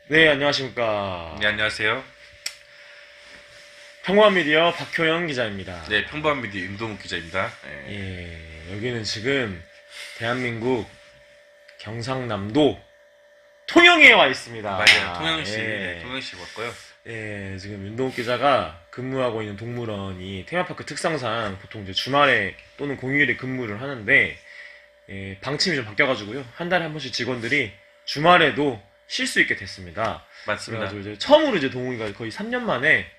네, 안녕하십니까. 네, 안녕하세요. 평범한 미디어 박효영 기자입니다. 네, 평범한 미디어 윤도묵 기자입니다. 여기는 지금 대한민국 경상남도 통영에 와 있습니다. 맞아요. 통영시, 예. 네, 통영시 왔고요. 예, 지금 윤동욱 기자가 근무하고 있는 동물원이 테마파크 특성상 보통 이제 주말에 또는 공휴일에 근무를 하는데, 방침이 좀 바뀌어가지고요. 한 달에 한 번씩 직원들이 주말에도 쉴 수 있게 됐습니다. 맞습니다. 그래가지고 이제 처음으로 이제 동욱이가 거의 3년 만에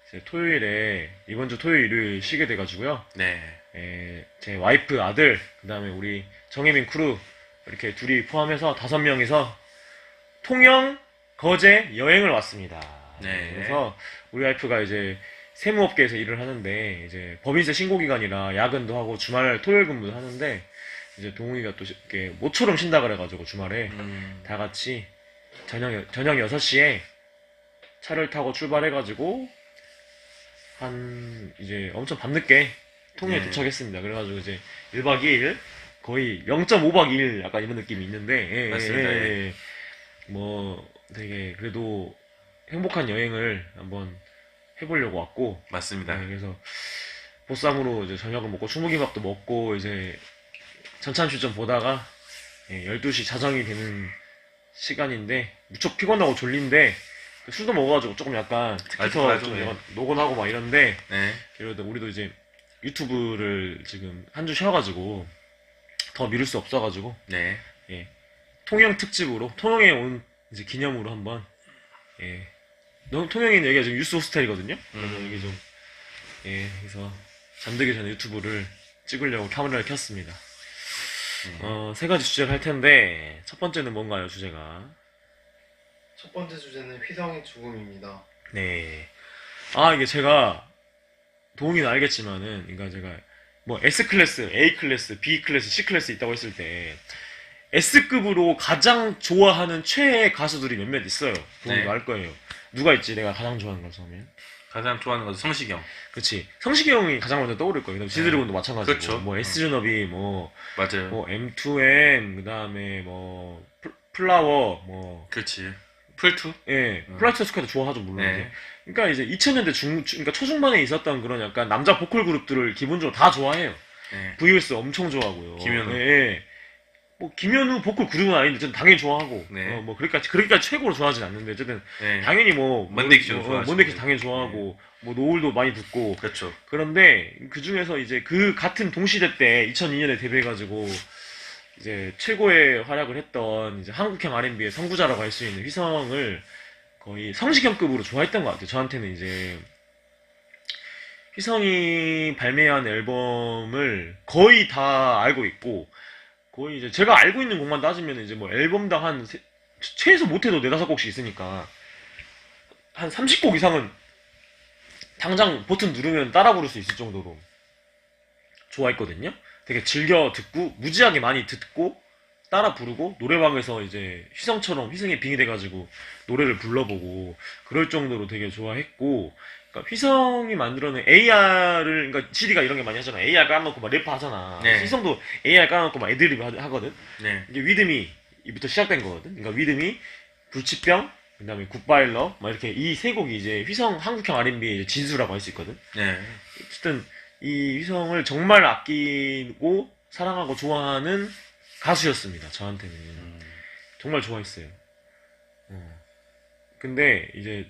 이제 토요일에 이번 주 토요일 일요일 쉬게 돼가지고요. 네, 제 와이프 아들 그다음에 우리 정혜민 크루 이렇게 둘이 포함해서 5명이서 통영 거제 여행을 왔습니다. 네. 그래서 우리 와이프가 이제 세무업계에서 일을 하는데 이제 법인세 신고 기간이라 야근도 하고 주말 토요일 근무도 하는데 이제 동욱이가 또 이렇게 모처럼 쉰다 그래가지고 주말에 다 같이 저녁 6시에 차를 타고 출발해가지고 한 이제 엄청 밤늦게 통영에 네. 도착했습니다. 그래가지고 이제 1박 2일 거의 0.5박 2일 약간 이런 느낌이 있는데 맞습니다. 뭐 되게 그래도 행복한 여행을 한번 해보려고 왔고 맞습니다. 그래서 보쌈으로 이제 저녁을 먹고 충무김밥도 먹고 이제 전참시 좀 보다가 12시 자정이 되는 시간인데 무척 피곤하고 졸린데 술도 먹어가지고 조금 약간 특히더 맞아, 좀 네. 약간 노곤하고 막 이런데 네, 그래도 우리도 이제 유튜브를 지금 한 주 쉬어가지고 더 미룰 수 없어가지고 네, 예, 통영 특집으로 통영에 온 이제 기념으로 한번 통영에 있는 여기가 지금 유스 호스텔이거든요. 그래서 여기 좀 그래서 잠들기 전에 유튜브를 찍으려고 카메라를 켰습니다. 3가지 주제를 할 텐데 첫 번째는 뭔가요, 주제가? 첫 번째 주제는 휘성의 죽음입니다. 네. 이게 제가 동욱이는 알겠지만은, 그러니까 제가 뭐 S 클래스, A 클래스, B 클래스, C 클래스 있다고 했을 때 S급으로 가장 좋아하는 최애 가수들이 몇몇 있어요. 동욱이도 네. 알 거예요. 누가 있지? 내가 가장 좋아하는 가수 하면. 가장 좋아하는 것은 성시경. 그렇지. 성시기 형이 가장 먼저 떠오를 거예요. 그다음에 지드래곤도 마찬가지고. 그렇죠. 뭐 S준업이 맞아요. 뭐 M2M 그다음에 뭐 플라워 뭐 그렇지. 풀투? 플라이트 스쿼드 좋아하죠 물론. 네. 그러니까 이제 2000년대 그러니까 초중반에 있었던 그런 약간 남자 보컬 그룹들을 기본적으로 다 좋아해요. 네. VOS 엄청 좋아하고요. 김현우. 뭐 김현우 보컬 그룹은 아닌데 어쨌든 당연히 좋아하고. 네. 뭐 그렇게까지 최고로 좋아하진 않는데 어쨌든 네. 당연히 뭐 먼데키도 좋아하시고. 먼데키 당연히 좋아하고 뭐 노을도 많이 듣고. 그렇죠. 그런데 그 중에서 이제 그 같은 동시대 때 2002년에 데뷔해가지고 이제 최고의 활약을 했던 이제 한국형 R&B의 선구자라고 할 수 있는 휘성을 거의 성시경급으로 좋아했던 것 같아요. 저한테는 이제 휘성이 발매한 앨범을 거의 다 알고 있고 거의 이제 제가 알고 있는 곡만 따지면 이제 뭐 앨범당 최소 못해도 4-5곡씩 있으니까 한 30곡 이상은 당장 버튼 누르면 따라 부를 수 있을 정도로 좋아했거든요. 되게 즐겨 듣고 무지하게 많이 듣고 따라 부르고 노래방에서 이제 휘성에 빙의 돼가지고 노래를 불러보고 그럴 정도로 되게 좋아했고, 그러니까 휘성이 만들어낸 AR을, 그러니까 GD가 이런 게 많이 하잖아. AR 깔아놓고 막 래퍼 하잖아. 네. 휘성도 AR 깔아놓고 막 애드립 하거든. 네. 이게 위드미부터 시작된 거거든. 그러니까 위드미, 불치병, 그다음에 굿바일러, 막 이렇게 이 세 곡이 이제 휘성 한국형 R&B의 이제 진수라고 할 수 있거든. 네. 어쨌든 이 휘성을 정말 아끼고 사랑하고 좋아하는 가수였습니다. 저한테는 정말 좋아했어요. 근데 이제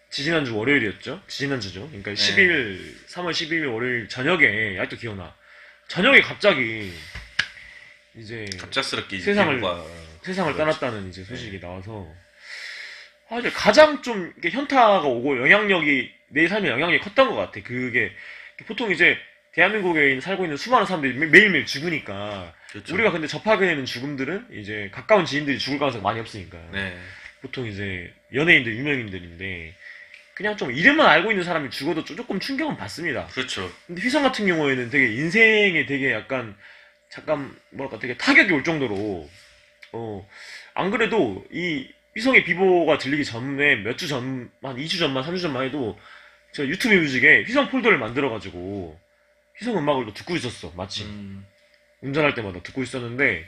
지지난주 월요일이었죠. 지지난주죠. 그러니까 3월 12일 월요일 저녁에 아직도 기억나. 저녁에 갑자기 이제 갑작스럽게 이제 세상을 기부가 세상을 그렇죠. 떠났다는 이제 소식이 나와서 이제 가장 좀 이렇게 현타가 오고 내 삶에 영향력이 컸던 것 같아. 그게 보통 이제 대한민국에 살고 있는 수많은 사람들이 매일매일 죽으니까 그렇죠. 우리가 근데 접하게 되는 죽음들은 이제 가까운 지인들이 죽을 가능성이 많이 없으니까 네. 보통 이제 연예인들, 유명인들인데 그냥 좀 이름만 알고 있는 사람이 죽어도 조금 충격은 받습니다. 그렇죠. 근데 휘성 같은 경우에는 되게 인생에 되게 약간 잠깐 뭐랄까 되게 타격이 올 정도로 안 그래도 이 휘성의 비보가 들리기 전에 몇 주 전, 한 2주 전만, 3주 전만 해도 제가 유튜브 뮤직에 휘성 폴더를 만들어가지고 휘성 음악을 또 듣고 있었어, 마침. 운전할 때마다 듣고 있었는데,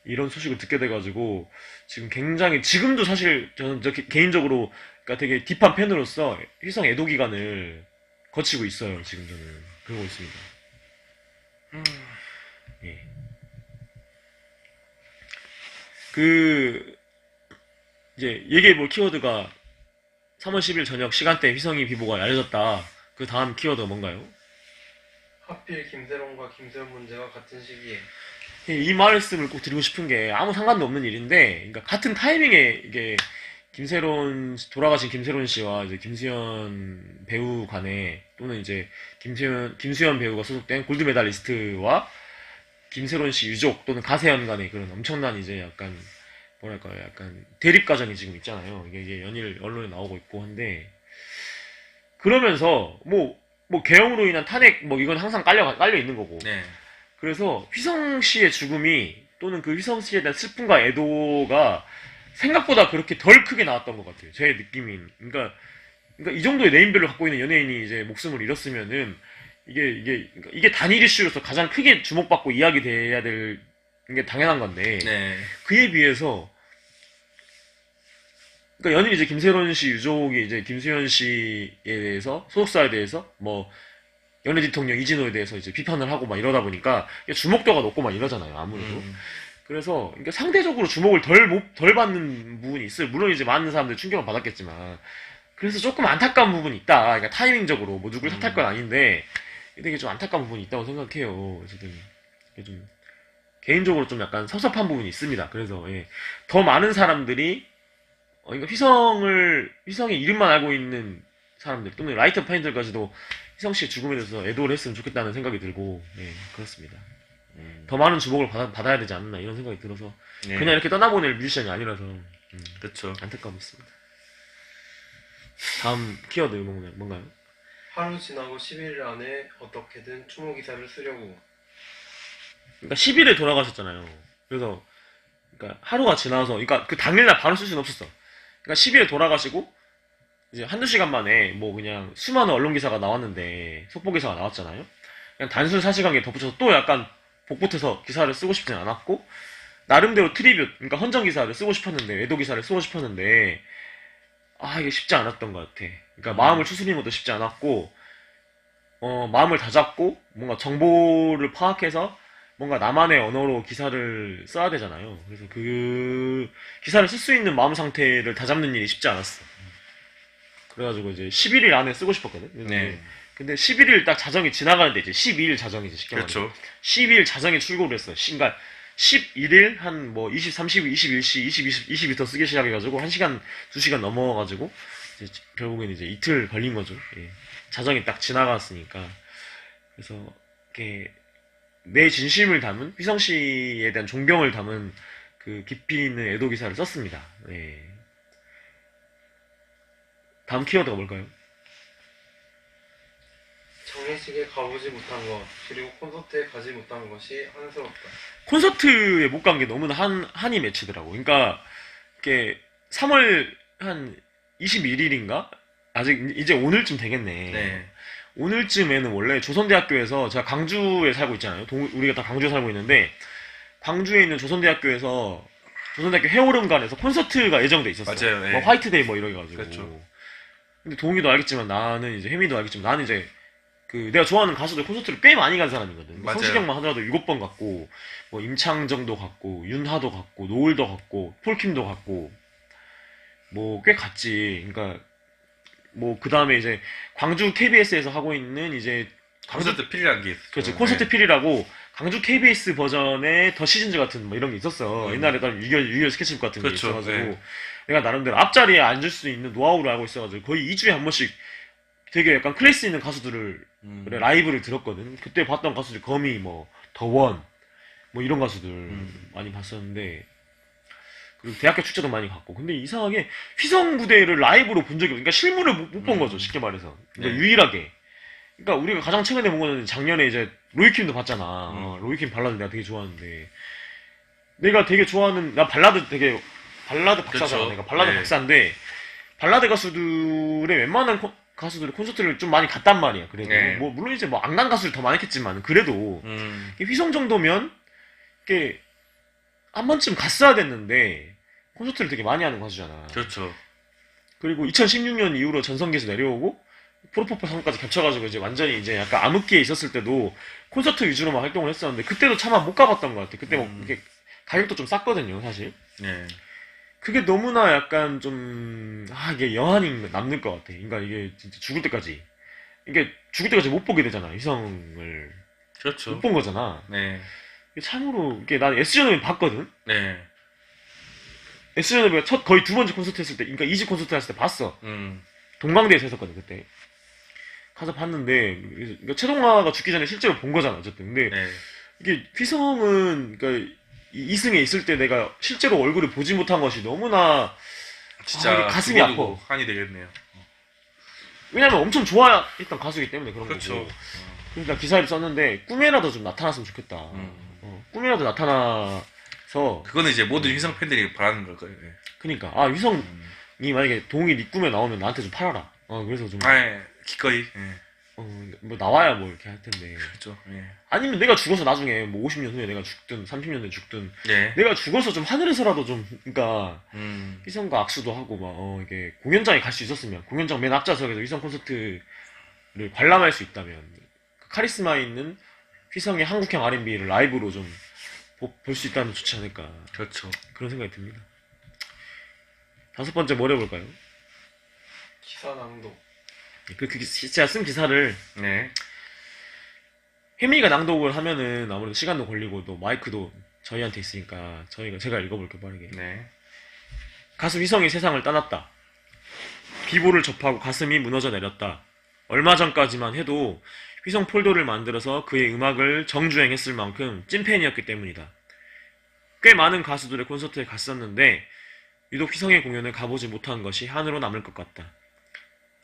이런 소식을 듣게 돼가지고 지금 굉장히 지금도 사실 저는 개인적으로 그러니까 되게 딥한 팬으로서 휘성 애도 기간을 거치고 있어요. 지금 저는 그러고 있습니다. 예. 그 이제 얘기해볼 키워드가 3월 10일 저녁 시간대 휘성이 비보가 알려졌다. 그 다음 키워드가 뭔가요? 하필 김세롱과 김세현 문제가 같은 시기에. 이 말씀을 꼭 드리고 싶은 게 아무 상관도 없는 일인데, 그러니까 같은 타이밍에 이게 돌아가신 김세론 씨와 이제 김수현 배우 간에 또는 이제 김수현 배우가 소속된 골드 메달리스트와 김세론 씨 유족 또는 가세현 간의 그런 엄청난 이제 약간 뭐랄까요, 약간 대립 과정이 지금 있잖아요. 이게 연일 언론에 나오고 있고 한데 그러면서 뭐 계엄으로 인한 탄핵 뭐 이건 항상 깔려 있는 거고. 네. 그래서 휘성 씨의 죽음이 또는 그 휘성 씨에 대한 슬픔과 애도가 생각보다 그렇게 덜 크게 나왔던 것 같아요. 제 느낌이. 그러니까 이 정도의 네임밸류 갖고 있는 연예인이 이제 목숨을 잃었으면은 이게 단일 이슈로서 가장 크게 주목받고 이야기돼야 될 게 당연한 건데 네. 그에 비해서 그러니까 연일 이제 김세론 씨 유족이 이제 김수현 씨에 대해서 소속사에 대해서 뭐 연예 대통령 이진호에 대해서 이제 비판을 하고 막 이러다 보니까 주목도가 높고 막 이러잖아요. 아무래도. 그래서 그러니까 상대적으로 주목을 덜 받는 부분이 있어요. 물론 이제 많은 사람들이 충격을 받았겠지만 그래서 조금 안타까운 부분이 있다. 그러니까 타이밍적으로 뭐 누굴 탓할 건 아닌데 되게 좀 안타까운 부분이 있다고 생각해요. 어쨌든 이게 좀 개인적으로 좀 약간 섭섭한 부분이 있습니다. 그래서 예. 더 많은 사람들이 그러니까 휘성의 이름만 알고 있는 사람들 또는 라이터 파인들까지도 휘성 씨의 죽음에 대해서 애도를 했으면 좋겠다는 생각이 들고 예, 그렇습니다. 더 많은 주목을 받아야 되지 않나 이런 생각이 들어서 네. 그냥 이렇게 떠나보낼 뮤지션이 아니라서 그렇죠. 안타까웠습니다. 다음 키워드 뭔가요? 하루 지나고 10일 안에 어떻게든 추모 기사를 쓰려고. 그러니까 10일에 돌아가셨잖아요. 그래서 그러니까 하루가 지나서 그러니까 그 당일날 바로 쓸 수는 없었어. 그러니까 10일에 돌아가시고 이제 한두 시간 만에 뭐 그냥 수많은 언론 기사가 나왔는데 속보 기사가 나왔잖아요. 그냥 단순 사실관계 덧붙여서 또 약간 복붙해서 기사를 쓰고 싶진 않았고 나름대로 트리뷰 그러니까 헌정 기사를 쓰고 싶었는데 애도 기사를 쓰고 싶었는데 이게 쉽지 않았던 것 같아. 그러니까 마음을 추스리는 것도 쉽지 않았고 마음을 다잡고 뭔가 정보를 파악해서 뭔가 나만의 언어로 기사를 써야 되잖아요. 그래서 그 기사를 쓸 수 있는 마음 상태를 다잡는 일이 쉽지 않았어. 그래가지고 이제 11일 안에 쓰고 싶었거든. 네. 근데 11일 딱 자정이 지나가는데 이제 12일 자정이지 쉽게 말해. 그렇죠. 12일 자정에 출고를 했어. 그러니까 11일 한 뭐 23, 12, 21시, 22부터 쓰기 시작해가지고 1시간, 2시간 넘어가지고 이제 결국엔 이제 이틀 걸린 거죠. 예. 자정이 딱 지나갔으니까. 그래서 이렇게 내 진심을 담은 휘성 씨에 대한 존경을 담은 그 깊이 있는 애도 기사를 썼습니다. 예. 다음 키워드가 뭘까요? 장례식에 가보지 못한 것 그리고 콘서트에 가지 못한 것이 한스럽다. 콘서트에 못 간 게 너무나 한이 맺히더라고. 그러니까 이게 3월 한 21일인가? 아직 이제 오늘쯤 되겠네. 네. 오늘쯤에는 원래 조선대학교에서 제가 광주에 살고 있잖아요. 우리가 다 광주에 살고 있는데 광주에 있는 조선대학교에서 조선대학교 해오름관에서 콘서트가 예정돼 있었어. 맞아요. 네. 뭐 화이트데이 뭐 이래가지고. 그렇죠. 근데 동희도 알겠지만 나는 이제 혜미도 알겠지만 나는 이제 그 내가 좋아하는 가수들 콘서트를 꽤 많이 간 사람이거든. 맞아요. 성시경만 하더라도 7번 갔고 뭐 임창정도 갔고 윤하도 갔고 노을도 갔고 폴킴도 갔고 뭐 꽤 갔지. 그러니까 뭐 그 다음에 이제 광주 KBS에서 하고 있는 이제 콘서트 필요한 게 있어요. 그렇지 콘서트 필이라고 광주 KBS 버전의 더 시즌즈 같은 뭐 이런 게 있었어. 옛날에 난 유열 스케치북 같은 게 그렇죠. 있어가지고 네. 내가 나름대로 앞자리에 앉을 수 있는 노하우를 알고 있어가지고 거의 2주에 한 번씩 되게 약간 클래스 있는 가수들을 라이브를 들었거든. 그때 봤던 가수들 거미 뭐 더원 뭐 이런 가수들 많이 봤었는데 그리고 대학교 축제도 많이 갔고 근데 이상하게 휘성 무대를 라이브로 본 적이 그러니까 실물을 못 본 거죠. 쉽게 말해서 그러니까 네. 유일하게 그러니까 우리가 가장 최근에 본 거는 작년에 이제 로이킴도 봤잖아. 로이킴 발라드 내가 되게 좋아하는데 내가 되게 좋아하는 나 발라드 박사잖아. 그렇죠. 내가 발라드 네. 박사인데 발라드 가수들의 웬만한 가수들의 콘서트를 좀 많이 갔단 말이야. 그래도 네. 뭐 물론 이제 뭐 안 간 가수들 더 많겠지만 그래도 휘성 정도면 이게 한 번쯤 갔어야 됐는데 콘서트를 되게 많이 하는 가수잖아. 그렇죠. 그리고 2016년 이후로 전성기에서 내려오고 프로포폴 상까지 겹쳐가지고 이제 완전히 이제 약간 암흑기에 있었을 때도 콘서트 위주로만 활동을 했었는데 그때도 차마 못 가봤던 것 같아. 그때 뭐 이게 가격도 좀 쌌거든요, 사실. 네. 그게 너무나 약간 좀 이게 여한이 남는 것 같아. 그러니까 이게 진짜 죽을 때까지 이게 죽을 때까지 못 보게 되잖아. 휘성을 그렇죠. 못 본 거잖아. 네. 이게 참으로 이게 난 S전을 봤거든. 네. S전을 첫 거의 두 번째 콘서트 했을 때, 그러니까 2집 콘서트 했을 때 봤어. 음. 동방대에서 했었거든 그때. 가서 봤는데 그러니까 최동화가 죽기 전에 실제로 본 거잖아 어쨌든. 근데 네. 이게 휘성은 그러니까 이승에 있을 때 내가 실제로 얼굴을 보지 못한 것이 너무나 진짜 이게 가슴이 죽어도 아파. 한이 되겠네요. 왜냐면 엄청 좋아했던 가수이기 때문에 그런 그렇죠. 거고. 그래서 나 기사를 썼는데 꿈에라도 좀 나타났으면 좋겠다. 꿈에라도 나타나서 그거는 이제 모든 휘성 팬들이 바라는 걸 거예요. 네. 그니까 휘성이 만약에 동욱이 네 꿈에 나오면 나한테 좀 팔아라. 그래서 좀 아, 기꺼이. 예. 뭐 나와야 뭐 이렇게 할 텐데. 그렇죠. 예. 아니면 내가 죽어서 나중에 뭐 50년 후에 내가 죽든 30년 후에 죽든 네. 내가 죽어서 좀 하늘에서라도 좀 그러니까 음. 휘성과 악수도 하고 막 이게 공연장에 갈 수 있었으면 공연장 맨 앞좌석에서 휘성 콘서트를 관람할 수 있다면 그 카리스마 있는 휘성의 한국형 R&B를 라이브로 좀 볼 수 있다면 좋지 않을까 그렇죠. 그런 생각이 듭니다. 다섯 번째 뭘 해볼까요? 기사 낭독. 제가 쓴 기사를 네. 혜민이가 낭독을 하면은 아무래도 시간도 걸리고 또 마이크도 저희한테 있으니까 제가 읽어볼게요 빠르게. 네. 가수 휘성이 세상을 떠났다. 비보를 접하고 가슴이 무너져 내렸다. 얼마 전까지만 해도 휘성 폴더를 만들어서 그의 음악을 정주행했을 만큼 찐팬이었기 때문이다. 꽤 많은 가수들의 콘서트에 갔었는데 유독 휘성의 공연을 가보지 못한 것이 한으로 남을 것 같다.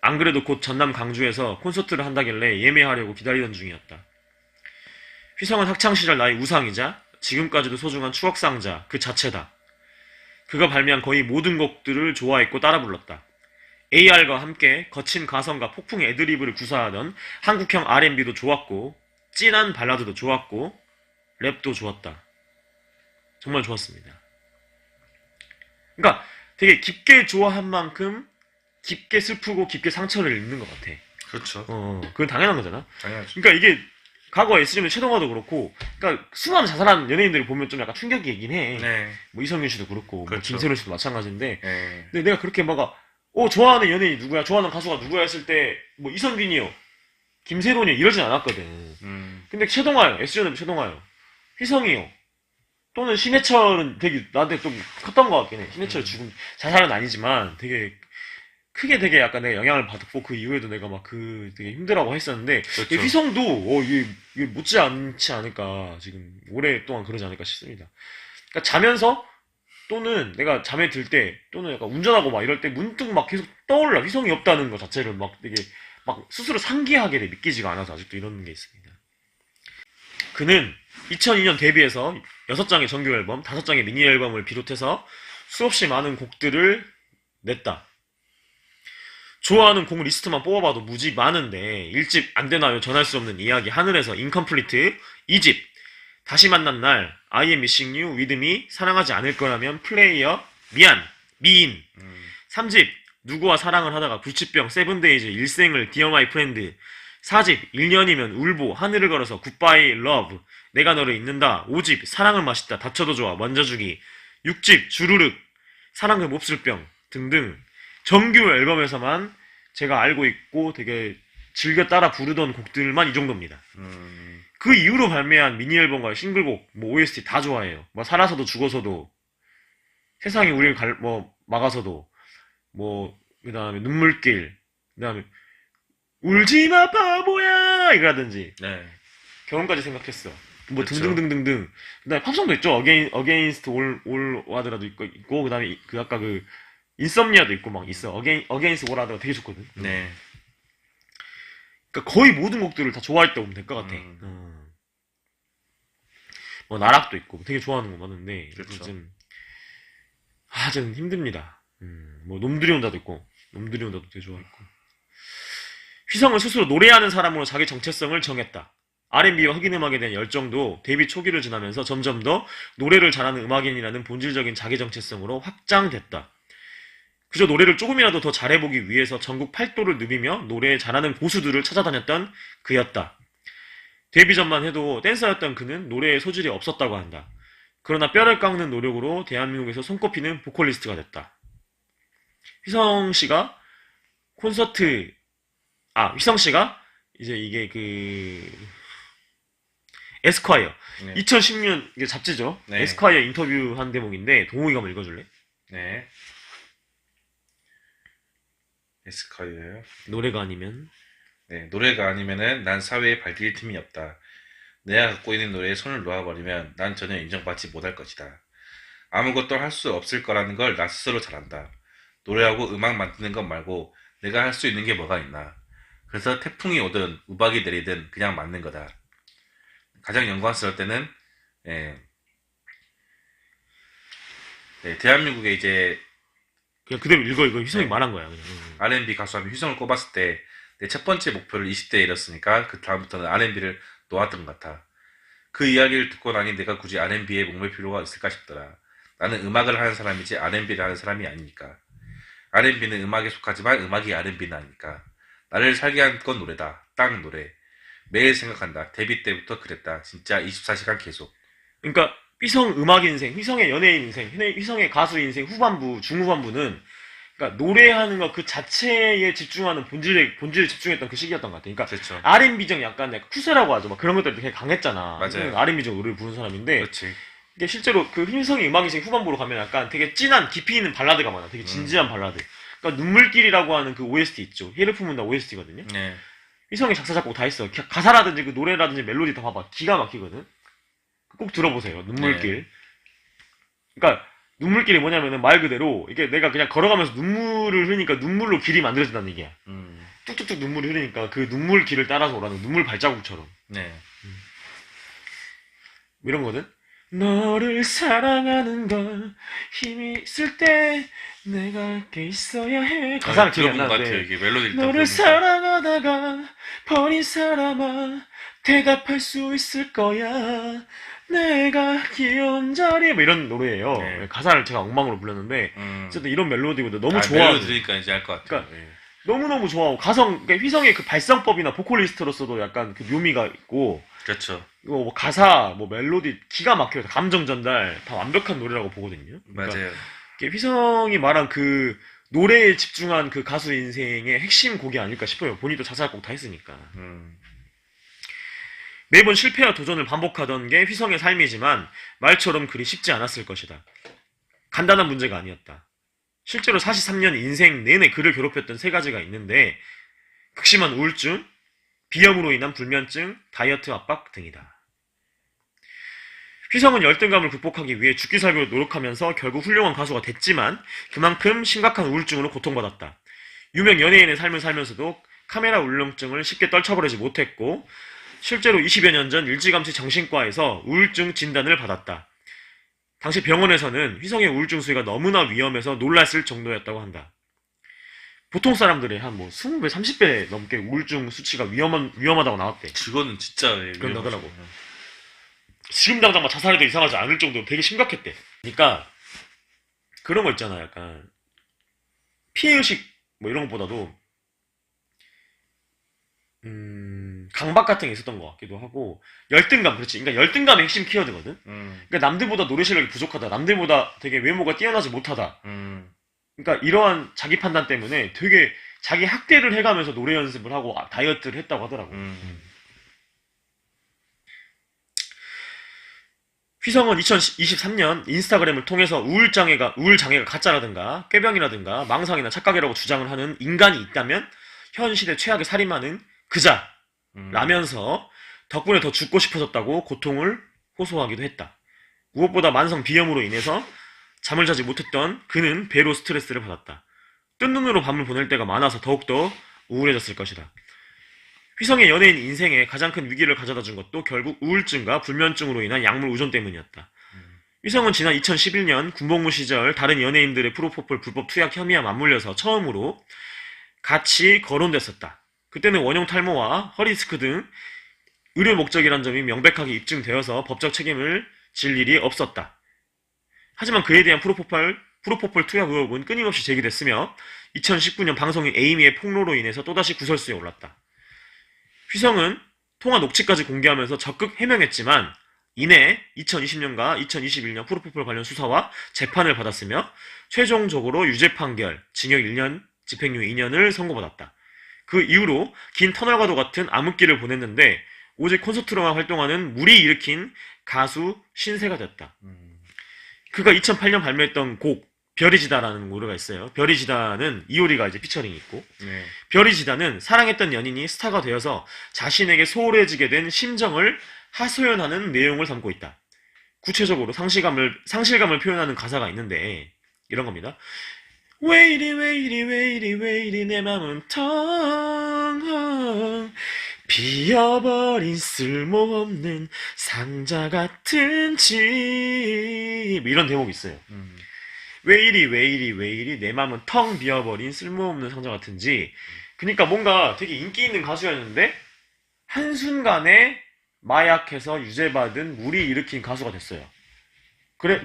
안 그래도 곧 전남 강주에서 콘서트를 한다길래 예매하려고 기다리던 중이었다. 휘성은 학창시절 나의 우상이자 지금까지도 소중한 추억상자 그 자체다. 그가 발매한 거의 모든 곡들을 좋아했고 따라 불렀다. AR과 함께 거친 가성과 폭풍 애드리브를 구사하던 한국형 R&B도 좋았고 찐한 발라드도 좋았고 랩도 좋았다. 정말 좋았습니다. 그러니까 되게 깊게 좋아한 만큼 깊게 슬프고 깊게 상처를 입는 것 같아. 그렇죠. 그건 당연한 거잖아. 당연하죠. 그러니까 이게 과거 S존의 최동화도 그렇고, 그러니까 수많은 자살한 연예인들을 보면 좀 약간 충격이긴 해. 네. 뭐 이성윤 씨도 그렇고, 뭐 그렇죠. 김세론 씨도 마찬가지인데, 네. 근데 내가 그렇게 막 좋아하는 연예인이 누구야, 좋아하는 가수가 누구야 했을 때, 뭐 이성균이요, 김세론이요 이러진 않았거든. 근데 최동화요, S존의 최동화요, 휘성이요, 또는 신해철은 되게 나한테 좀 컸던 것 같긴 해. 신해철 죽음 자살은 아니지만 되게 크게 되게 약간 내가 영향을 받았고 그 이후에도 내가 막 되게 힘들어하고 했었는데 그렇죠. 이 휘성도 이게 못지 않지 않을까 지금 오랫동안 그러지 않을까 싶습니다. 그러니까 자면서 또는 내가 잠에 들 때 또는 약간 운전하고 막 이럴 때 문득 막 계속 떠올라 휘성이 없다는 것 자체를 막 되게 막 스스로 상기하게 돼 믿기지가 않아서 아직도 이런 게 있습니다. 그는 2002년 데뷔해서 6장의 정규 앨범, 5장의 미니 앨범을 비롯해서 수없이 많은 곡들을 냈다. 좋아하는 곡 리스트만 뽑아봐도 무지 많은데 1집 안되나요 전할 수 없는 이야기 하늘에서 인컴플리트 2집 다시 만난 날 I am missing you with me 사랑하지 않을 거라면 플레이어 미안 미인 3집 누구와 사랑을 하다가 불치병 세븐데이즈 일생을 Dear My Friend 4집 1년이면 울보 하늘을 걸어서 굿바이 러브 내가 너를 잊는다 5집 사랑을 마시다 다쳐도 좋아 만져주기 6집 주르륵 사랑의 몹쓸병 등등 정규 앨범에서만 제가 알고 있고 되게 즐겨 따라 부르던 곡들만 이 정도입니다. 그 이후로 발매한 미니 앨범과 싱글곡, 뭐 OST 다 좋아해요. 뭐 살아서도 죽어서도, 세상이 우리를 막아서도, 뭐 그다음에 눈물길, 그다음에 울지마 바보야 이거라든지 네. 결혼까지 생각했어. 뭐 그쵸. 등등등등등. 그다음에 팝송도 있죠. 어게인스트 올 와드라도 있고 그다음에 그 아까 그 인썸니아도 있고 막 있어. 어게인스트 올 와드가 되게 좋거든. 네. 그러니까 거의 모든 곡들을 다 좋아했다고 보면 될 것 같아. 뭐 나락도 있고 되게 좋아하는 거 많은데 그렇죠. 저는 힘듭니다. 뭐 놈들이 온다도 있고 놈들이 온다도 되게 좋아했고 휘성은 스스로 노래하는 사람으로 자기 정체성을 정했다. R&B와 흑인 음악에 대한 열정도 데뷔 초기를 지나면서 점점 더 노래를 잘하는 음악인이라는 본질적인 자기 정체성으로 확장됐다. 그저 노래를 조금이라도 더 잘해보기 위해서 전국 팔도를 누비며 노래 잘하는 고수들을 찾아다녔던 그였다. 데뷔 전만 해도 댄서였던 그는 노래에 소질이 없었다고 한다. 그러나 뼈를 깎는 노력으로 대한민국에서 손꼽히는 보컬리스트가 됐다. 휘성씨가 휘성씨가 이제 이게 에스콰이어. 네. 2010년, 이게 잡지죠. 네. 에스콰이어 인터뷰한 대목인데, 동욱이가 한번 읽어줄래? 네. 에스카이어요. 노래가 아니면. 네, 노래가 아니면은 난 사회에 발디딜 틈이 없다. 내가 갖고 있는 노래에 손을 놓아버리면 난 전혀 인정받지 못할 것이다. 아무것도 할 수 없을 거라는 걸 나 스스로 잘 안다. 노래하고 음악 만드는 것 말고 내가 할 수 있는 게 뭐가 있나. 그래서 태풍이 오든 우박이 내리든 그냥 맞는 거다. 가장 영광스러울 때는 대한민국에 이제 그냥 그대로 읽어, 이거 휘성이 네. 말한 거야. 그냥. R&B 가수 하면 휘성을 꼽았을 때 내 첫 번째 목표를 20대에 이뤘으니까 그 다음부터는 R&B를 놓았던 것 같아. 그 이야기를 듣고 나니 내가 굳이 R&B에 목맬 필요가 있을까 싶더라. 나는 음악을 하는 사람이지 R&B를 하는 사람이 아니니까. R&B는 음악에 속하지만 음악이 R&B는 아니니까. 나를 살게 한 건 노래다. 딱 노래. 매일 생각한다. 데뷔 때부터 그랬다. 진짜 24시간 계속. 그러니까, 휘성 음악 인생, 휘성의 연예인 인생, 휘성의 가수 인생 후반부, 중후반부는, 그러니까 노래하는 것 그 자체에 집중하는 본질에 집중했던 그 시기였던 것 같아. 그러니까, 그렇죠. R&B적 약간 쿠세라고 하죠. 막 그런 것들이 되게 강했잖아. 맞아요. R&B적 노래를 부르는 사람인데, 그렇지. 이게 실제로 그 휘성의 음악 인생 후반부로 가면 약간 되게 진한 깊이 있는 발라드가 많아. 되게 진지한 발라드. 그러니까 눈물길이라고 하는 그 OST 있죠. 헬프문다 OST거든요. 네. 휘성이 작사 작곡 다 했어. 가사라든지 그 노래라든지 멜로디 다 봐봐. 기가 막히거든. 꼭 들어보세요. 눈물길. 그러니까 눈물길이 뭐냐면은 말 그대로 이게 내가 그냥 걸어가면서 눈물을 흐르니까 눈물로 길이 만들어진다는 얘기야. 뚝뚝뚝 눈물이 흐르니까 그 눈물 길을 따라서 오라는 눈물 발자국처럼. 네. 이런 거든. 너를 사랑하는 걸 힘이 있을 때 내가 함께 있어야 해. 가사를 기억이 안 들어본 것 같아요. 나는데. 이게 멜로디 너를 사랑하다가 버린 사람아 대답할 수 있을 거야. 내가 귀여운 자리 뭐 이런 노래예요. 네. 가사를 제가 엉망으로 불렀는데 어쨌든 이런 멜로디보다 너무 좋아. 멜로디 들으니까 이제 알 것 같아요. 그러니까 너무너무 좋아하고 그러니까 휘성의 그 발성법이나 보컬리스트로서도 약간 그 묘미가 있고 그렇죠. 뭐 가사, 뭐 멜로디 기가 막혀요. 감정 전달 다 완벽한 노래라고 보거든요. 그러니까 맞아요. 이게 휘성이 말한 그 노래에 집중한 그 가수 인생의 핵심 곡이 아닐까 싶어요. 본인도 자작곡 다 했으니까. 매번 실패와 도전을 반복하던 게 휘성의 삶이지만 말처럼 그리 쉽지 않았을 것이다. 간단한 문제가 아니었다. 실제로 43년 인생 내내 그를 괴롭혔던 세 가지가 있는데 극심한 우울증, 비염으로 인한 불면증, 다이어트 압박 등이다. 휘성은 열등감을 극복하기 위해 죽기 살기로 노력하면서 결국 훌륭한 가수가 됐지만 그만큼 심각한 우울증으로 고통받았다. 유명 연예인의 삶을 살면서도 카메라 울렁증을 쉽게 떨쳐버리지 못했고 실제로 20여 년 전 일찌감치 정신과에서 우울증 진단을 받았다. 당시 병원에서는 휘성의 우울증 수위가 너무나 위험해서 놀랐을 정도였다고 한다. 보통 사람들의 한 뭐 20배, 30배 넘게 우울증 수치가 위험하다고 나왔대. 그거는 진짜 그런다더라고. 위험하죠. 지금 당장 막 자살해도 이상하지 않을 정도로 되게 심각했대. 그러니까 그런 거 있잖아. 약간 피해의식 뭐 이런 것보다도 강박 같은 게 있었던 것 같기도 하고 열등감, 그렇지. 그러니까 열등감이 핵심 키워드거든. 그러니까 남들보다 노래 실력이 부족하다, 남들보다 되게 외모가 뛰어나지 못하다. 그러니까 이러한 자기 판단 때문에 되게 자기 학대를 해가면서 노래 연습을 하고 다이어트를 했다고 하더라고. 휘성은 2023년 인스타그램을 통해서 우울장애가 가짜라든가 꾀병이라든가 망상이나 착각이라고 주장을 하는 인간이 있다면 현 시대 최악의 살인마는 그자라면서 덕분에 더 죽고 싶어졌다고 고통을 호소하기도 했다. 무엇보다 만성 비염으로 인해서 잠을 자지 못했던 그는 배로 스트레스를 받았다. 뜬 눈으로 밤을 보낼 때가 많아서 더욱더 우울해졌을 것이다. 휘성의 연예인 인생에 가장 큰 위기를 가져다 준 것도 결국 우울증과 불면증으로 인한 약물 의존 때문이었다. 휘성은 지난 2011년 군복무 시절 다른 연예인들의 프로포폴 불법 투약 혐의와 맞물려서 처음으로 같이 거론됐었다. 그때는 원형 탈모와 허리디스크 등 의료 목적이란 점이 명백하게 입증되어서 법적 책임을 질 일이 없었다. 하지만 그에 대한 프로포폴 투약 의혹은 끊임없이 제기됐으며 2019년 방송인 에이미의 폭로로 인해서 또다시 구설수에 올랐다. 휘성은 통화 녹취까지 공개하면서 적극 해명했지만 이내 2020년과 2021년 프로포폴 관련 수사와 재판을 받았으며 최종적으로 유죄 판결, 징역 1년, 집행유예 2년을 선고받았다. 그 이후로 긴 터널과도 같은 암흑기를 보냈는데 오직 콘서트로만 활동하는 물이 일으킨 가수 신세가 됐다. 그가 2008년 발매했던 곡 별이 지다라는 노래가 있어요. 별이 지다는 이효리가 이제 피처링이 있고 네. 별이 지다는 사랑했던 연인이 스타가 되어서 자신에게 소홀해지게 된 심정을 하소연하는 내용을 담고 있다. 구체적으로 상실감을 표현하는 가사가 있는데 이런 겁니다. 왜 이리 왜 이리 왜 이리 왜 이리 내 맘은 텅 비어버린 쓸모없는 상자 같은 집 이런 대목이 있어요. 왜 이리 왜 이리 왜 이리 내 맘은 텅 비어버린 쓸모없는 상자 같은지. 그러니까 뭔가 되게 인기 있는 가수였는데 한순간에 마약해서 유죄받은 물이 일으킨 가수가 됐어요.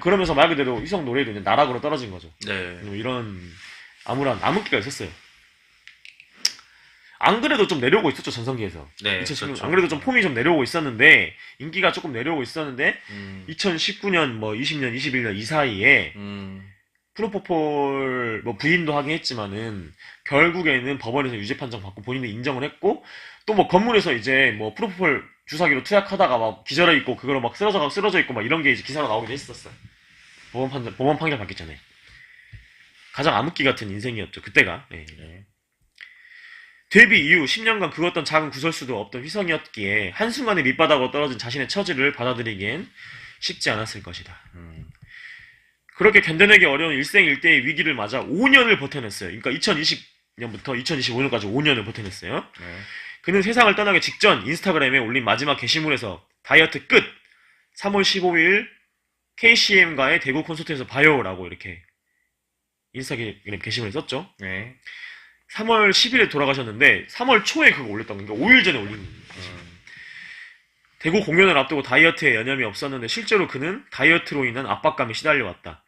그러면서 말 그대로 휘성 노래도 이제 나락으로 떨어진 거죠. 네. 이런 암울한 암흑기가 있었어요. 안 그래도 좀 내려오고 있었죠, 전성기에서. 네. 2016년 그렇죠. 안 그래도 좀 폼이 좀 내려오고 있었는데 인기가 조금 내려오고 있었는데 2019년 뭐 20년 21년 이 사이에 프로포폴 뭐 부인도 하긴 했지만은 결국에는 법원에서 유죄 판정 받고 본인도 인정을 했고 또 뭐 건물에서 이제 뭐 프로포폴 주사기로 투약하다가 막 기절해 있고 그걸로 막 쓰러져 있고 막 이런 게 이제 기사로 나오기도 했었어요. 법원 판결 받기 전에. 가장 암흑기 같은 인생이었죠, 그때가. 네. 데뷔 이후 10년간 그었던 작은 구설수도 없던 휘성이었기에 한순간에 밑바닥으로 떨어진 자신의 처지를 받아들이기엔 쉽지 않았을 것이다. 그렇게 견뎌내기 어려운 일생일대의 위기를 맞아 5년을 버텨냈어요. 그러니까 2020년부터 2025년까지 5년을 버텨냈어요. 네. 그는 세상을 떠나기 직전 인스타그램에 올린 마지막 게시물에서 다이어트 끝! 3월 15일 KCM과의 대구 콘서트에서 봐요라고 이렇게 인스타그램 게시물에 썼죠. 네. 3월 10일에 돌아가셨는데 3월 초에 그거 올렸던 거니까 5일 전에 올린 거예요. 대구 공연을 앞두고 다이어트에 여념이 없었는데 실제로 그는 다이어트로 인한 압박감에 시달려왔다.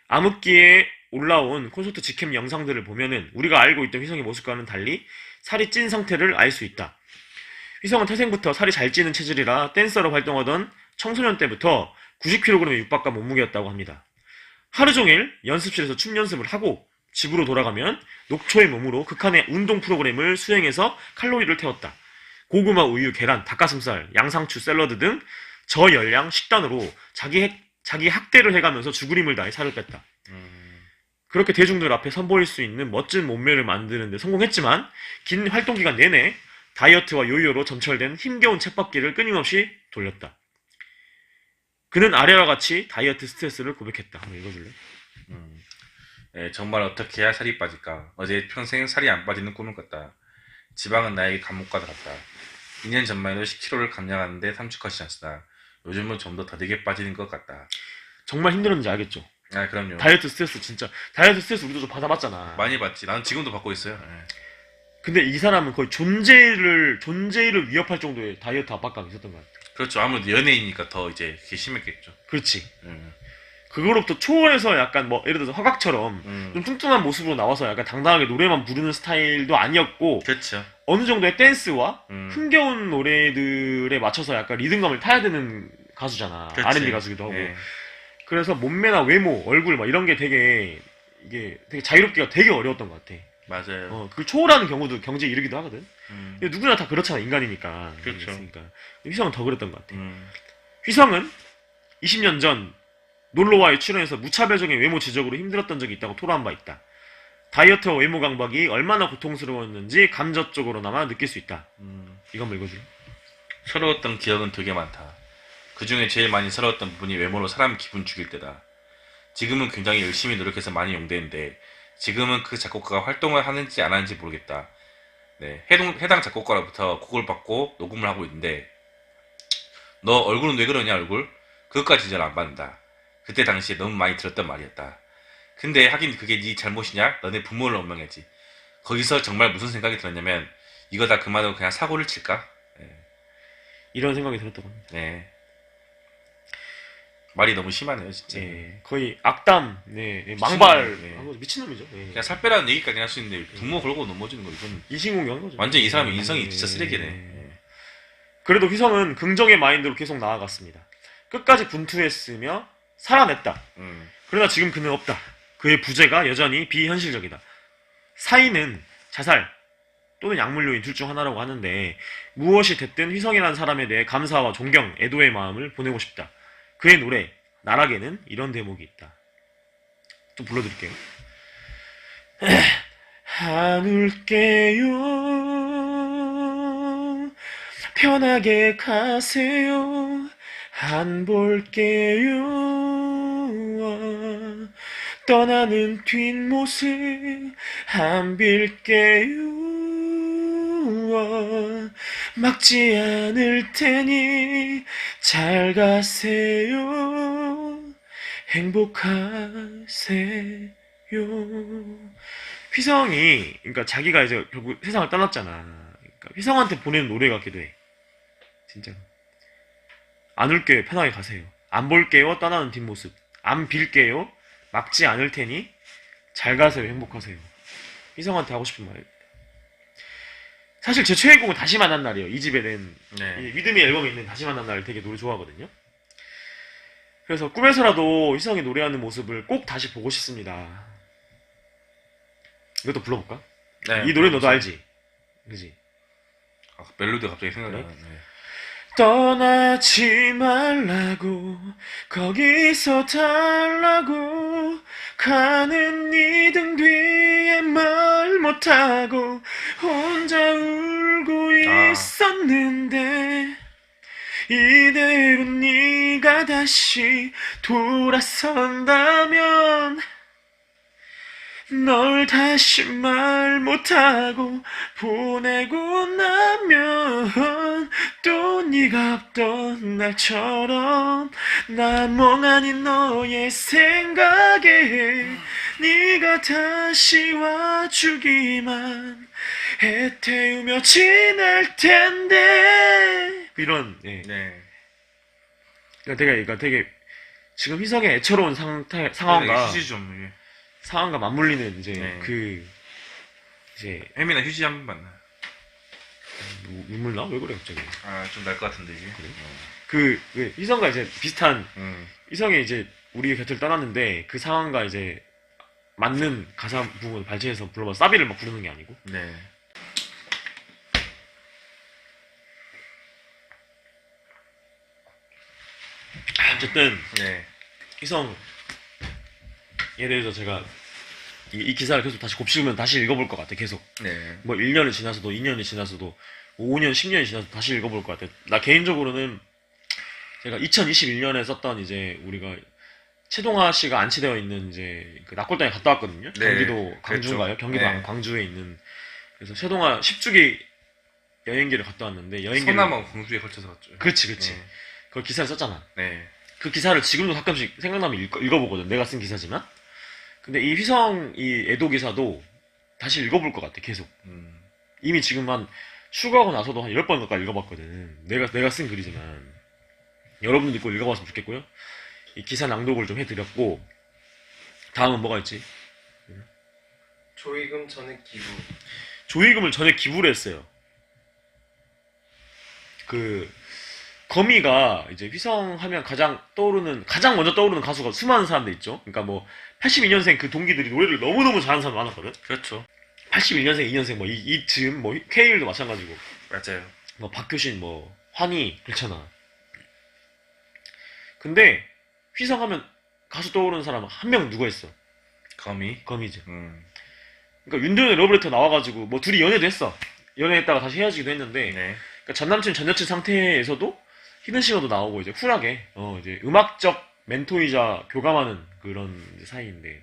암흑기에 올라온 콘서트 직캠 영상들을 보면은 우리가 알고 있던 휘성의 모습과는 달리 살이 찐 상태를 알 수 있다. 휘성은 태생부터 살이 잘 찌는 체질이라 댄서로 활동하던 청소년 때부터 90kg에 육박한 몸무게였다고 합니다. 하루 종일 연습실에서 춤 연습을 하고 집으로 돌아가면 녹초의 몸으로 극한의 운동 프로그램을 수행해서 칼로리를 태웠다. 고구마, 우유, 계란, 닭가슴살, 양상추, 샐러드 등 저열량 식단으로 자기 학대를 해가면서 죽으림을 다해 살을 뺐다. 그렇게 대중들 앞에 선보일 수 있는 멋진 몸매를 만드는 데 성공했지만 긴 활동 기간 내내 다이어트와 요요로 점철된 힘겨운 쳇바퀴를 끊임없이 돌렸다. 그는 아래와 같이 다이어트 스트레스를 고백했다. 한번 읽어줄래? 네, 정말 어떻게 해야 살이 빠질까? 어제 평생 살이 안 빠지는 꿈을 꿨다. 지방은 나에게 감옥과 같다. 2년 전만 해도 10kg를 감량하는데 3주 컷이었다. 요즘은 좀 더 더디게 빠지는 것 같다. 정말 힘들었는지 알겠죠? 아, 그럼요. 다이어트 스트레스 진짜 다이어트 스트레스 우리도 좀 받아봤잖아. 많이 받지. 나는 지금도 받고 있어요. 네. 근데 이 사람은 거의 존재를 위협할 정도의 다이어트 압박감이 있었던 것 같아. 그렇죠. 아무래도 연예인이니까 더 이제 그게 심했겠죠. 그렇지. 음. 그거로부터 초월해서 약간 뭐 예를 들어서 허각처럼 좀 뚱뚱한 모습으로 나와서 약간 당당하게 노래만 부르는 스타일도 아니었고 그렇죠. 어느 정도의 댄스와 흥겨운 노래들에 맞춰서 약간 리듬감을 타야 되는 가수잖아. 그치. R&B 가수기도 하고. 네. 그래서 몸매나 외모, 얼굴 막 이런 게 되게 자유롭기가 되게 어려웠던 것 같아. 맞아요. 그걸 초월하는 경우도 경제에 이르기도 하거든. 음. 근데 누구나 다 그렇잖아, 인간이니까. 그렇죠. 그러니까. 휘성은 더 그랬던 것 같아. 음. 휘성은 20년 전 놀러와의 출연에서 무차별적인 외모 지적으로 힘들었던 적이 있다고 토로한 바 있다. 다이어트와 외모 강박이 얼마나 고통스러웠는지 감정적으로나마 느낄 수 있다. 이건 뭐 읽어줄래? 서러웠던 기억은 되게 많다. 그 중에 제일 많이 서러웠던 부분이 외모로 사람 기분 죽일 때다. 지금은 굉장히 열심히 노력해서 많이 용되는데 지금은 그 작곡가가 활동을 하는지 안 하는지 모르겠다. 네, 해당 작곡가로부터 곡을 받고 녹음을 하고 있는데 너 얼굴은 왜 그러냐 얼굴? 그것까지 잘 안 받는다. 그때 당시에 너무 많이 들었던 말이었다. 근데 하긴 그게 네 잘못이냐? 너네 부모를 원망했지. 거기서 정말 무슨 생각이 들었냐면 이거 다 그만하고 그냥 사고를 칠까? 네. 이런 생각이 들었다고 합니다. 네. 말이 너무 심하네요, 진짜. 예, 거의 악담, 네, 망발, 네. 한 거죠. 미친놈이죠. 예. 그냥 살 빼라는 얘기까지 할 수 있는데 부모 걸고 넘어지는 거 이건 이신공연 거죠. 완전 이 사람의 예. 인성이 진짜 쓰레기네. 그래도 휘성은 긍정의 마인드로 계속 나아갔습니다. 끝까지 분투했으며 살아냈다. 그러나 지금 그는 없다. 그의 부재가 여전히 비현실적이다. 사인은 자살 또는 약물요인 둘 중 하나라고 하는데 무엇이 됐든 휘성이라는 사람에 대해 감사와 존경, 애도의 마음을 보내고 싶다. 그의 노래 나락에는 이런 대목이 있다. 좀 불러드릴게요. 안 울게요. 편하게 가세요. 안 볼게요. 떠나는 뒷모습 안 빌게요. 막지 않을 테니 잘 가세요. 행복하세요. 휘성이 그러니까 자기가 이제 결국 세상을 떠났잖아. 그러니까 휘성한테 보내는 노래 같기도 해. 진짜. 안 울게요. 편하게 가세요. 안 볼게요. 떠나는 뒷모습. 안 빌게요. 막지 않을 테니 잘 가세요. 행복하세요. 휘성한테 하고 싶은 말. 사실 제 최애 곡은 다시 만난 날이에요. 이 집에 낸 이 믿음이 앨범에 있는 다시 만난 날 되게 노래 좋아하거든요. 그래서 꿈에서라도 휘성이 노래하는 모습을 꼭 다시 보고 싶습니다. 이것도 불러볼까? 네, 이 노래 너도 알지? 그지? 아, 멜로디가 갑자기 생각이 그래? 나네. 떠나지 말라고 거기서 달라고 가는 네 등 뒤에 말 못하고 혼자 울고 있었는데 이대로 네가 다시 돌아선다면 널 다시 말 못하고 보내고 나면 또 네가 없던 날처럼 나 멍하니 너의 생각에 네가 다시 와주기만 애태우며 지낼 텐데 이런 네. 그러니까 되게 지금 희석의 애처로운 상황과 휴지 좀 이게. 상황과 맞물리는 이제 네. 이제 혜민아 휴지 한 번 만나. 눈물 나? 왜 그래 갑자기? 아 좀 날 것 같은데 이게. 왜 희성과 이제 비슷한 음. 희성이 이제 우리 곁을 떠났는데 그 상황과 이제 맞는 가사 부분을 발췌해서 불러봐 사비를 막 부르는 게 아니고 네. 어쨌든 네. 희성에 대해서 제가 이 기사를 계속 다시 곱씹으면 다시 읽어볼 것 같아 계속 네. 뭐 1년이 지나서도 2년이 지나서도 5년 10년이 지나서 다시 읽어볼 것 같아 나 개인적으로는 제가 2021년에 썼던 이제 우리가 최동아 씨가 안치되어 있는 이제 그 낙골당에 갔다 왔거든요. 네, 경기도 광주인가요? 그랬죠. 경기도 네. 광주에 있는 그래서 최동아 10주기 여행기를 갔다 왔는데 여행기를 서남하고 광주에 걸쳐서 갔죠. 그렇지 네. 그걸 기사를 썼잖아. 네. 그 기사를 지금도 가끔씩 생각나면 읽어보거든. 내가 쓴 기사지만. 근데 이 휘성 이 애도 기사도 다시 읽어볼 것 같아 계속. 이미 지금 한 출고하고 나서도 한 10번 가까이 읽어봤거든. 내가 쓴 글이지만 여러분들도 꼭 읽어봤으면 좋겠고요. 이 기사 낭독을 좀 해드렸고 다음은 뭐가 있지? 조의금 전액 기부. 조의금을 전에 기부를 했어요. 거미가 이제 휘성하면 가장 먼저 떠오르는 가수가 수많은 사람들 있죠. 그러니까 뭐 82년생 그 동기들이 노래를 너무너무 잘하는 사람 많았거든. 그렇죠. 81년생, 2년생 뭐 이쯤 뭐 K일도 마찬가지고 맞아요. 뭐 박효신 뭐 환희 그렇잖아. 근데 휘성하면 가수 떠오르는 사람 한 명 누가 있어? 거미. 거미죠. 음. 그러니까 윤도현의 러브레터 나와가지고 뭐 둘이 연애도 했어. 연애했다가 다시 헤어지기도 했는데 네. 그러니까 전 남친 전 여친 상태에서도 히든싱어도 나오고 이제 쿨하게 이제 음악적 멘토이자 교감하는 그런 이제 사이인데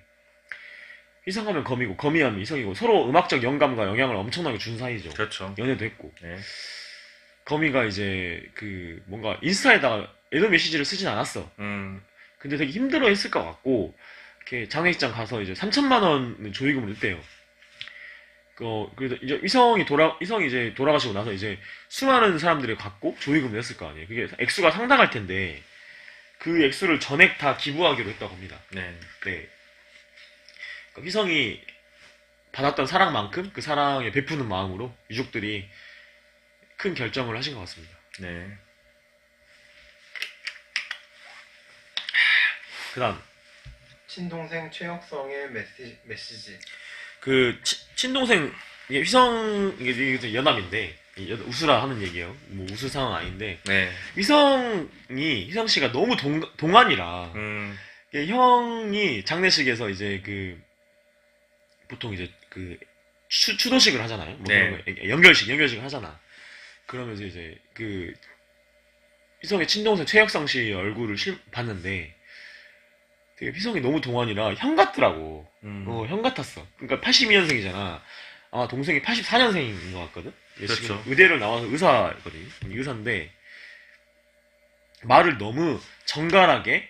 휘성하면 거미고 거미하면 휘성이고 서로 음악적 영감과 영향을 엄청나게 준 사이죠. 그렇죠. 연애도 했고 네. 거미가 이제 뭔가 인스타에다가 애도 메시지를 쓰진 않았어. 근데 되게 힘들어 했을 것 같고 이렇게 장례식장 가서 이제 3천만 원 조의금을 냈대요. 그래서 이제 희성이 이제 돌아가시고 나서 이제 수많은 사람들이 갖고 조의금을 냈을 거 아니에요. 그게 액수가 상당할 텐데, 그 액수를 전액 다 기부하기로 했다고 합니다. 네. 네. 그러니까 희성이 받았던 사랑만큼 그 사랑에 베푸는 마음으로 유족들이 큰 결정을 하신 것 같습니다. 네. 그 다음, 친동생 최혁성의 메시지. 친동생, 이게 이게 연남인데, 웃으라 하는 얘기예요. 뭐 웃을 상황 아닌데, 네. 희성 씨가 너무 동안이라, 음. 이게 형이 장례식에서 이제 보통 이제 추도식을 하잖아요. 뭐 네. 그런 거, 연결식을 하잖아. 그러면서 이제 희성의 친동생 최혁성 씨 얼굴을 봤는데, 되게 희성이 너무 동안이라 형 같더라고. 형 같았어. 그러니까 82년생이잖아. 아마 동생이 84년생인 것 같거든? 얘 지금 그렇죠. 의대를 나와서 의사거든. 의사인데, 말을 너무 정갈하게,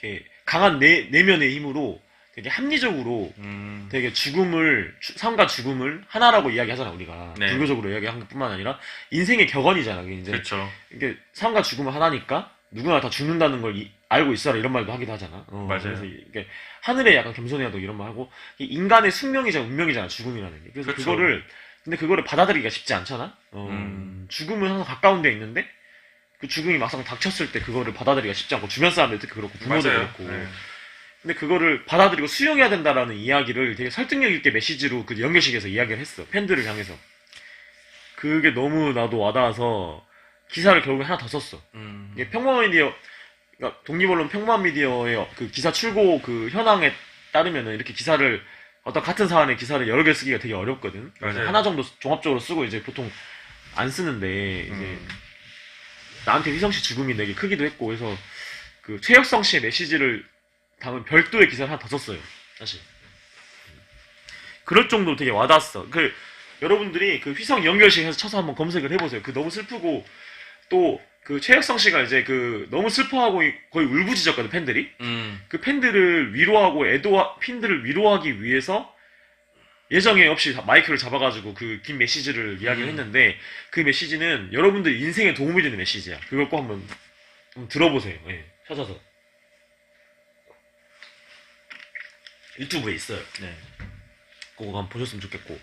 이렇게 강한 내면의 힘으로 되게 합리적으로 되게 삶과 죽음을 하나라고 이야기하잖아, 우리가. 네. 불교적으로 이야기한 것 뿐만 아니라, 인생의 격언이잖아, 그게 이제. 그렇죠. 이게 삶과 죽음은 하나니까, 누구나 다 죽는다는 걸 알고 있어라, 이런 말도 하기도 하잖아. 맞아요. 그래서 이게, 하늘에 약간 겸손해야 도 이런 말 하고, 이 인간의 숙명이자 운명이잖아, 죽음이라는 게. 그래서 그쵸. 근데 그거를 받아들이기가 쉽지 않잖아? 죽음은 항상 가까운 데 있는데, 그 죽음이 막상 닥쳤을 때 그거를 받아들이기가 쉽지 않고, 주변 사람들 특히 그렇고, 부모도 맞아요. 그렇고. 네. 근데 그거를 받아들이고 수용해야 된다라는 이야기를 되게 설득력 있게 메시지로 그 연결식에서 이야기를 했어. 팬들을 향해서. 그게 너무 나도 와닿아서 기사를 결국에 하나 더 썼어. 이게 평범한 미디어, 그러니까 독립언론 평범한 미디어의 그 기사 출고 그 현황에 따르면은 이렇게 기사를 어떤 같은 사안의 기사를 여러 개 쓰기가 되게 어렵거든. 그래서 맞아요. 하나 정도 종합적으로 쓰고 이제 보통 안 쓰는데 이제 나한테 희성 씨 죽음이 되게 크기도 했고 그래서 그 최혁성 씨의 메시지를 담은 별도의 기사를 하나 더 썼어요. 사실. 그럴 정도로 되게 와닿았어. 여러분들이 그 휘성 연결식 해서 쳐서 한번 검색을 해보세요. 그 너무 슬프고 또 그 최혁성 씨가 이제 너무 슬퍼하고 거의 울부짖었거든 팬들이. 그 팬들을 위로하고 팬들을 위로하기 위해서 예정에 없이 마이크를 잡아가지고 그 긴 메시지를 이야기를 했는데 그 메시지는 여러분들 인생에 도움이 되는 메시지야. 그걸 꼭 한번 들어보세요. 예, 찾아서. 유튜브에 있어요. 네. 그거 한번 보셨으면 좋겠고.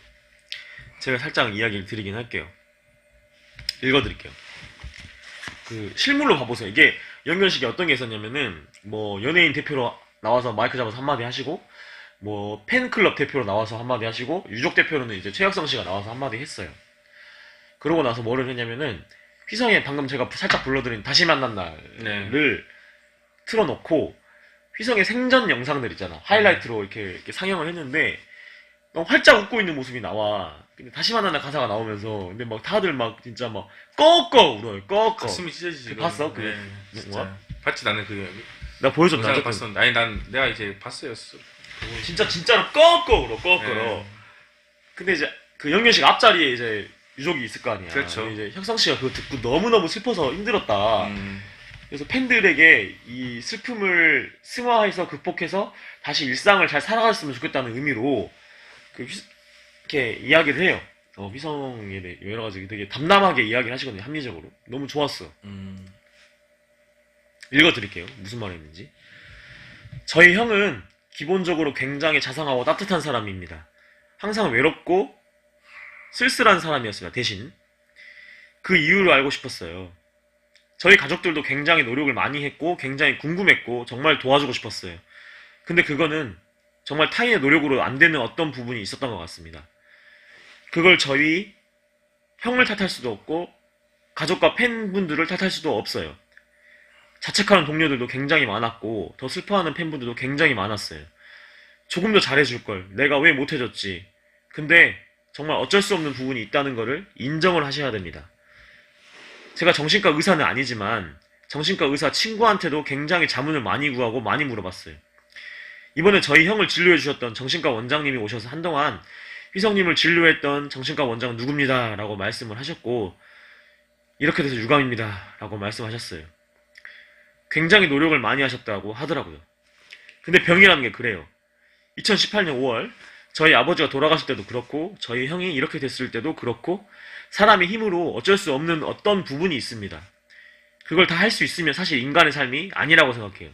제가 살짝 이야기를 드리긴 할게요. 읽어드릴게요. 실물로 봐보세요. 이게 연결식이 어떤 게 있었냐면은, 뭐, 연예인 대표로 나와서 마이크 잡아서 한마디 하시고, 뭐, 팬클럽 대표로 나와서 한마디 하시고, 유족 대표로는 이제 최혁성 씨가 나와서 한마디 했어요. 그러고 나서 뭐를 했냐면은, 휘성의 방금 제가 살짝 불러드린 다시 만난 날을 틀어놓고, 휘성의 생전 영상들 있잖아. 하이라이트로 이렇게 상영을 했는데, 활짝 웃고 있는 모습이 나와. 근데 다시 만나는 가사가 나오면서, 근데 막 다들 막 진짜 막 꺽꺽 울어요. 꺽꺽. 가슴이 찢어지지. 봤어? 네, 뭐야? 봤지 나는 나 보여줬나? 영상을 봤었는데 아니 내가 이제 봤어요. 진짜로 꺽꺽 울어. 꺽꺽 울어. 네. 근데 이제 그 영렬식 앞자리에 이제 유족이 있을 거 아니야. 그렇죠. 근데 이제 혁성 씨가 그거 듣고 너무너무 슬퍼서 힘들었다. 그래서 팬들에게 이 슬픔을 승화해서 극복해서 다시 일상을 잘 살아갔으면 좋겠다는 의미로 이렇게 이야기를 해요. 휘성에 대해 여러 가지 되게 담담하게 이야기를 하시거든요. 합리적으로. 너무 좋았어. 읽어드릴게요. 무슨 말했는지. 저희 형은 기본적으로 굉장히 자상하고 따뜻한 사람입니다. 항상 외롭고 쓸쓸한 사람이었습니다. 대신 그 이유를 알고 싶었어요. 저희 가족들도 굉장히 노력을 많이 했고 굉장히 궁금했고 정말 도와주고 싶었어요. 근데 그거는 정말 타인의 노력으로 안 되는 어떤 부분이 있었던 것 같습니다. 그걸 저희 형을 탓할 수도 없고 가족과 팬분들을 탓할 수도 없어요. 자책하는 동료들도 굉장히 많았고 더 슬퍼하는 팬분들도 굉장히 많았어요. 조금 더 잘해줄걸. 내가 왜 못해줬지. 근데 정말 어쩔 수 없는 부분이 있다는 거를 인정을 하셔야 됩니다. 제가 정신과 의사는 아니지만 정신과 의사 친구한테도 굉장히 자문을 많이 구하고 많이 물어봤어요. 이번에 저희 형을 진료해 주셨던 정신과 원장님이 오셔서 한동안 휘성님을 진료했던 정신과 원장은 누굽니다 라고 말씀을 하셨고 이렇게 돼서 유감입니다 라고 말씀하셨어요. 굉장히 노력을 많이 하셨다고 하더라고요. 근데 병이라는 게 그래요. 2018년 5월 저희 아버지가 돌아가실 때도 그렇고 저희 형이 이렇게 됐을 때도 그렇고 사람의 힘으로 어쩔 수 없는 어떤 부분이 있습니다. 그걸 다 할 수 있으면 사실 인간의 삶이 아니라고 생각해요.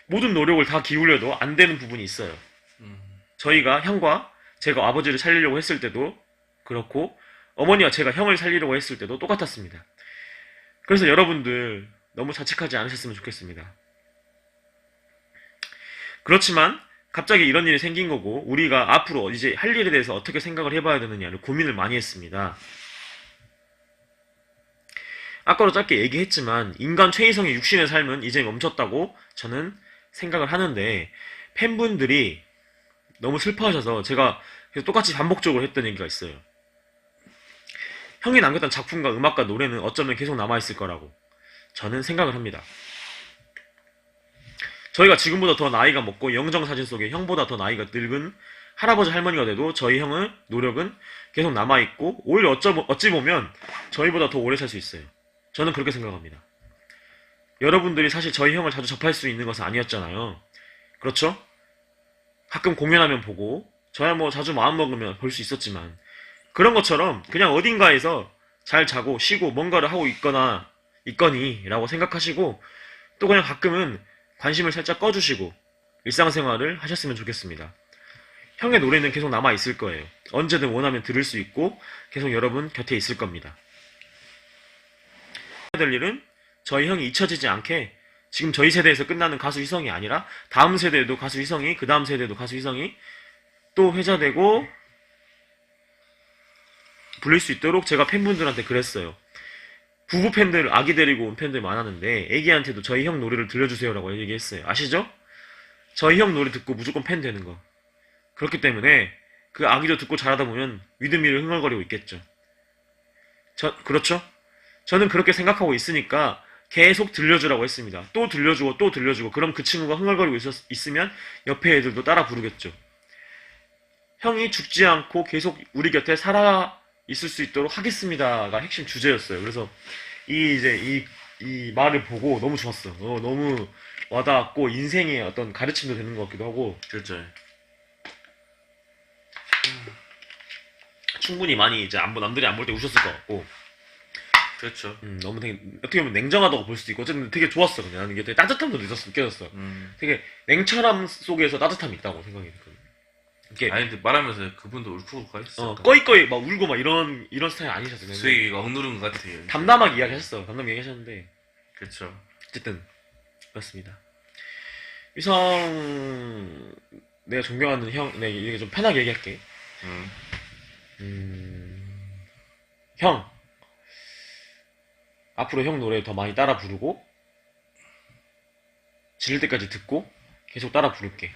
모든 노력을 다 기울여도 안 되는 부분이 있어요. 음. 저희가 형과 제가 아버지를 살리려고 했을 때도 그렇고 어머니와 제가 형을 살리려고 했을 때도 똑같았습니다. 그래서 여러분들 너무 자책하지 않으셨으면 좋겠습니다. 그렇지만 갑자기 이런 일이 생긴 거고 우리가 앞으로 이제 할 일에 대해서 어떻게 생각을 해봐야 되느냐를 고민을 많이 했습니다. 아까도 짧게 얘기했지만 인간 최이성의 육신의 삶은 이제 멈췄다고 저는 생각을 하는데 팬분들이 너무 슬퍼하셔서 제가 계속 똑같이 반복적으로 했던 얘기가 있어요. 형이 남겼던 작품과 음악과 노래는 어쩌면 계속 남아있을 거라고 저는 생각을 합니다. 저희가 지금보다 더 나이가 먹고 영정사진 속에 형보다 더 나이가 늙은 할아버지 할머니가 돼도 저희 형의 노력은 계속 남아있고 오히려 어찌 보면 저희보다 더 오래 살 수 있어요. 저는 그렇게 생각합니다. 여러분들이 사실 저희 형을 자주 접할 수 있는 것은 아니었잖아요. 그렇죠? 가끔 공연하면 보고 저야 뭐 자주 마음먹으면 볼 수 있었지만 그런 것처럼 그냥 어딘가에서 잘 자고 쉬고 뭔가를 하고 있거니 라고 생각하시고 또 그냥 가끔은 관심을 살짝 꺼주시고 일상생활을 하셨으면 좋겠습니다. 형의 노래는 계속 남아있을 거예요. 언제든 원하면 들을 수 있고 계속 여러분 곁에 있을 겁니다. 해야 될 일은 저희 형이 잊혀지지 않게 지금 저희 세대에서 끝나는 가수 휘성이 아니라 다음 세대에도 가수 휘성이 그 다음 세대에도 가수 휘성이 또 회자되고 불릴 수 있도록 제가 팬분들한테 그랬어요. 부부 팬들, 아기 데리고 온 팬들 많았는데 애기한테도 저희 형 노래를 들려주세요라고 얘기했어요. 아시죠? 저희 형 노래 듣고 무조건 팬 되는 거. 그렇기 때문에 그 아기도 듣고 자라다 보면 위드미를 흥얼거리고 있겠죠. 그렇죠? 저는 그렇게 생각하고 있으니까 계속 들려주라고 했습니다. 또 들려주고 또 들려주고 그럼 그 친구가 흥얼거리고 있으면 옆에 애들도 따라 부르겠죠. 형이 죽지 않고 계속 우리 곁에 살아 있을 수 있도록 하겠습니다가 핵심 주제였어요. 그래서 이 말을 보고 너무 좋았어. 너무 와닿았고 인생의 어떤 가르침도 되는 것 같기도 하고 그렇죠. 충분히 많이 이제 남들이 안 볼 때 우셨을 것 같고 그렇죠. 너무 되게 어떻게 보면 냉정하다고 볼 수도 있고 어쨌든 되게 좋았어. 그냥 나는 이게 되게 따뜻함도 느껴졌어. 되게 냉철함 속에서 따뜻함이 있다고 생각이 들거든. 이렇게 아니 근데 말하면서 그분도 울컥울컥했어. 꺼이꺼이 막 울고 막 이런 스타일 아니셨어요. 수익이가 억누른 것 같아요. 담담하게 이야기하셨어. 담담하게 얘기하셨는데 그렇죠. 어쨌든 그렇습니다. 위성 내가 존경하는 형, 내가 이게 좀 편하게 얘기할게. 형 앞으로 형 노래 더 많이 따라 부르고 지를 때까지 듣고 계속 따라 부를게.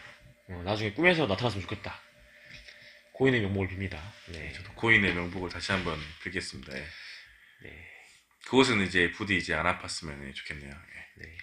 나중에 꿈에서 나타났으면 좋겠다. 고인의 명복을 빕니다. 네. 저도 고인의 명복을 다시 한번 빌겠습니다. 예. 네. 그곳은 이제 부디 이제 안 아팠으면 좋겠네요. 예. 네.